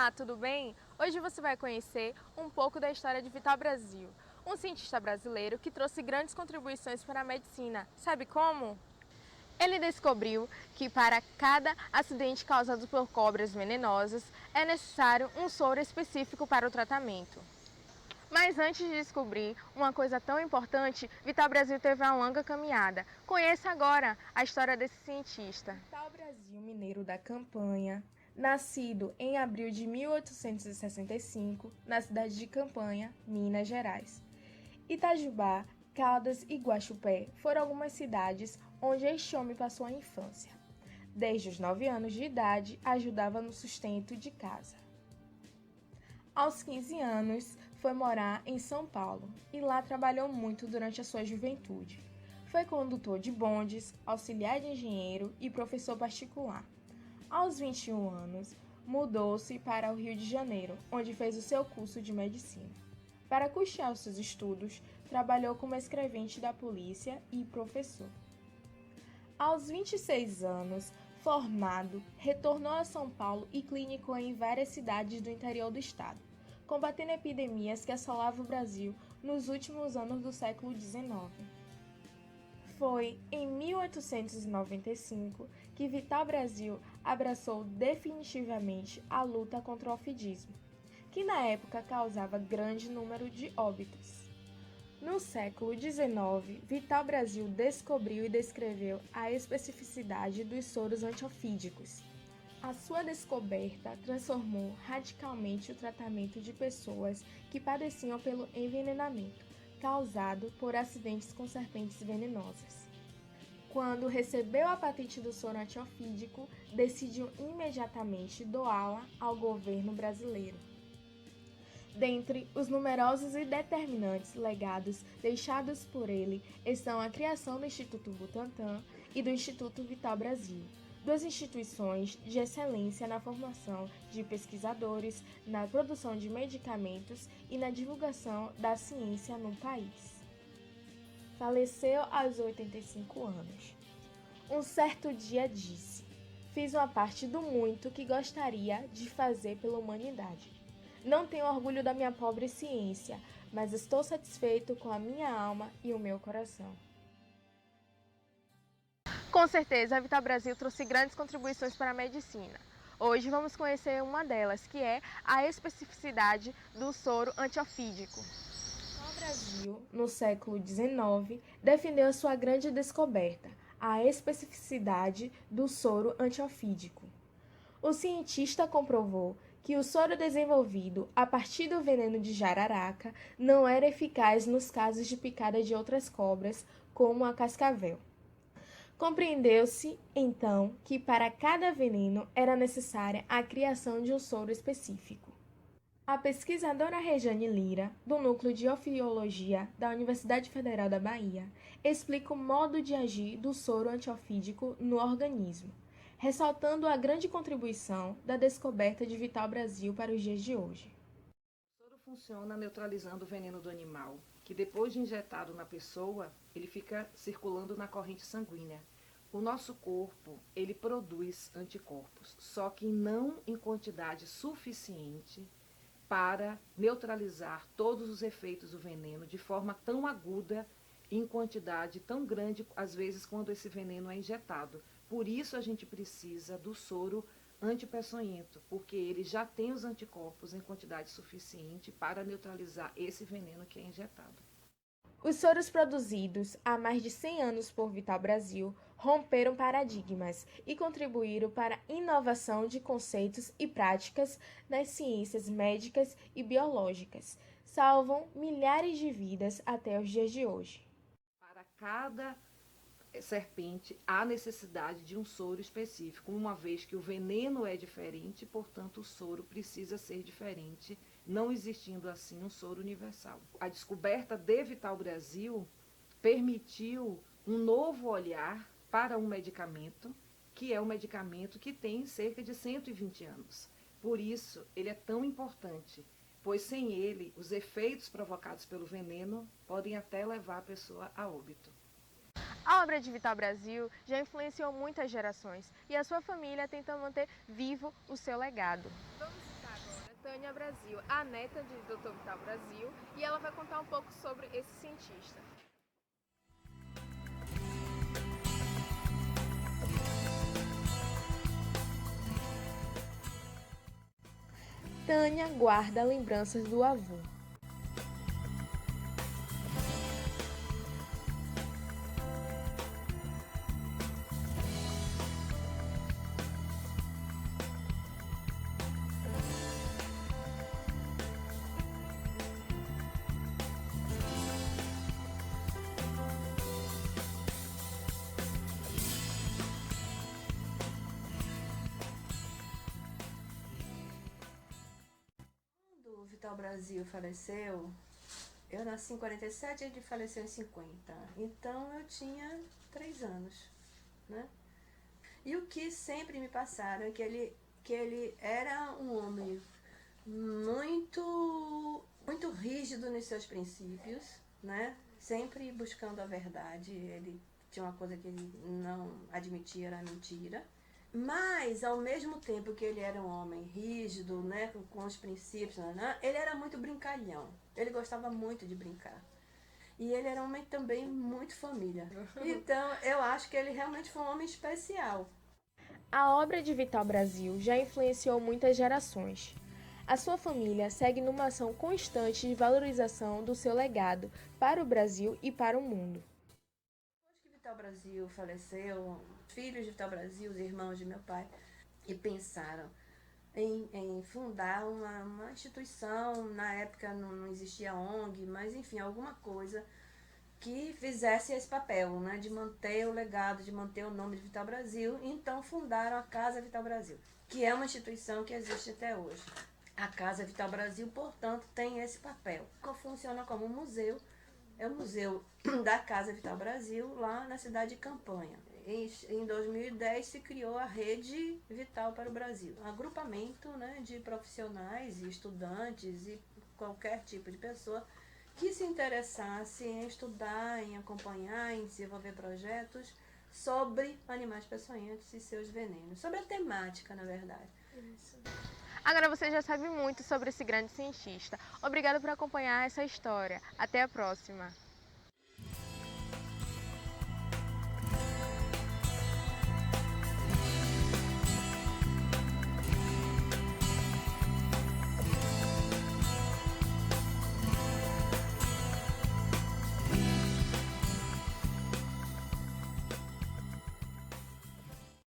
Olá, tudo bem? Hoje você vai conhecer um pouco da história de Vital Brasil, um cientista brasileiro que trouxe grandes contribuições para a medicina. Sabe como? Ele descobriu que para cada acidente causado por cobras venenosas é necessário um soro específico para o tratamento. Mas antes de descobrir uma coisa tão importante, Vital Brasil teve uma longa caminhada. Conheça agora a história desse cientista. Vital Brasil Mineiro da Campanha, nascido em abril de 1865, na cidade de Campanha, Minas Gerais. Itajubá, Caldas e Guaxupé foram algumas cidades onde este homem passou a infância. Desde os 9 anos de idade, ajudava no sustento de casa. Aos 15 anos, foi morar em São Paulo e lá trabalhou muito durante a sua juventude. Foi condutor de bondes, auxiliar de engenheiro e professor particular. Aos 21 anos, mudou-se para o Rio de Janeiro, onde fez o seu curso de medicina. Para custear os seus estudos, trabalhou como escrevente da polícia e professor. Aos 26 anos, formado, retornou a São Paulo e clinicou em várias cidades do interior do estado, combatendo epidemias que assolavam o Brasil nos últimos anos do século XIX. Foi em 1895 que Vital Brasil abraçou definitivamente a luta contra o ofidismo, que na época causava grande número de óbitos. No século XIX, Vital Brasil descobriu e descreveu a especificidade dos soros antiofídicos. A sua descoberta transformou radicalmente o tratamento de pessoas que padeciam pelo envenenamento causado por acidentes com serpentes venenosas. Quando recebeu a patente do soro antiofídico, decidiu imediatamente doá-la ao governo brasileiro. Dentre os numerosos e determinantes legados deixados por ele estão a criação do Instituto Butantan e do Instituto Vital Brasil, duas instituições de excelência na formação de pesquisadores, na produção de medicamentos e na divulgação da ciência no país. Faleceu aos 85 anos. Um certo dia disse: "Fiz uma parte do muito que gostaria de fazer pela humanidade. Não tenho orgulho da minha pobre ciência, mas estou satisfeito com a minha alma e o meu coração." Com certeza, a Vital Brasil trouxe grandes contribuições para a medicina. Hoje vamos conhecer uma delas, que é a especificidade do soro antiofídico. O Brasil, no século XIX, defendeu a sua grande descoberta, a especificidade do soro antiofídico. O cientista comprovou que o soro desenvolvido a partir do veneno de jararaca não era eficaz nos casos de picada de outras cobras, como a cascavel. Compreendeu-se, então, que para cada veneno era necessária a criação de um soro específico. A pesquisadora Rejane Lira, do Núcleo de Ofiologia da Universidade Federal da Bahia, explica o modo de agir do soro antiofídico no organismo, ressaltando a grande contribuição da descoberta de Vital Brasil para os dias de hoje. O soro funciona neutralizando o veneno do animal, que depois de injetado na pessoa, ele fica circulando na corrente sanguínea. O nosso corpo, ele produz anticorpos, só que não em quantidade suficiente para neutralizar todos os efeitos do veneno de forma tão aguda, em quantidade tão grande, às vezes, quando esse veneno é injetado. Por isso a gente precisa do soro antipeçonhento, porque ele já tem os anticorpos em quantidade suficiente para neutralizar esse veneno que é injetado. Os soros produzidos há mais de 100 anos por Vital Brasil romperam paradigmas e contribuíram para a inovação de conceitos e práticas nas ciências médicas e biológicas. Salvam milhares de vidas até os dias de hoje. Para cada serpente, há necessidade de um soro específico, uma vez que o veneno é diferente, portanto, o soro precisa ser diferente, não existindo assim um soro universal. A descoberta de Vital Brasil permitiu um novo olhar para um medicamento, que é um medicamento que tem cerca de 120 anos. Por isso, ele é tão importante, pois sem ele, os efeitos provocados pelo veneno podem até levar a pessoa a óbito. A obra de Vital Brasil já influenciou muitas gerações e a sua família tenta manter vivo o seu legado. Vamos estar agora Tânia Brasil, a neta de Dr. Vital Brasil, e ela vai contar um pouco sobre esse cientista. Tânia guarda lembranças do avô. Quando o Vital Brasil faleceu, eu nasci em 47 e ele faleceu em 50. Então eu tinha 3 anos, né? E o que sempre me passaram é que ele era um homem muito rígido nos seus princípios, né? Sempre buscando a verdade. Ele tinha uma coisa que ele não admitia, era a mentira. Mas, ao mesmo tempo que ele era um homem rígido, né, com os princípios, né, ele era muito brincalhão. Ele gostava muito de brincar. E ele era um homem também muito família. Então, eu acho que ele realmente foi um homem especial. A obra de Vital Brasil já influenciou muitas gerações. A sua família segue numa ação constante de valorização do seu legado para o Brasil e para o mundo. Depois que Vital Brasil faleceu, os filhos de Vital Brasil, os irmãos de meu pai, e pensaram em fundar uma instituição. Na época não existia ONG, mas enfim, alguma coisa que fizesse esse papel, né, de manter o legado, de manter o nome de Vital Brasil. Então fundaram a Casa Vital Brasil, que é uma instituição que existe até hoje. A Casa Vital Brasil, portanto, tem esse papel. Funciona como um museu. É o museu da Casa Vital Brasil, lá na cidade de Campanha. Em 2010 se criou a Rede Vital para o Brasil, um agrupamento, né, de profissionais e estudantes e qualquer tipo de pessoa que se interessasse em estudar, em acompanhar, em desenvolver projetos sobre animais peçonhentos e seus venenos, sobre a temática, na verdade. Isso. Agora você já sabe muito sobre esse grande cientista. Obrigada por acompanhar essa história. Até a próxima!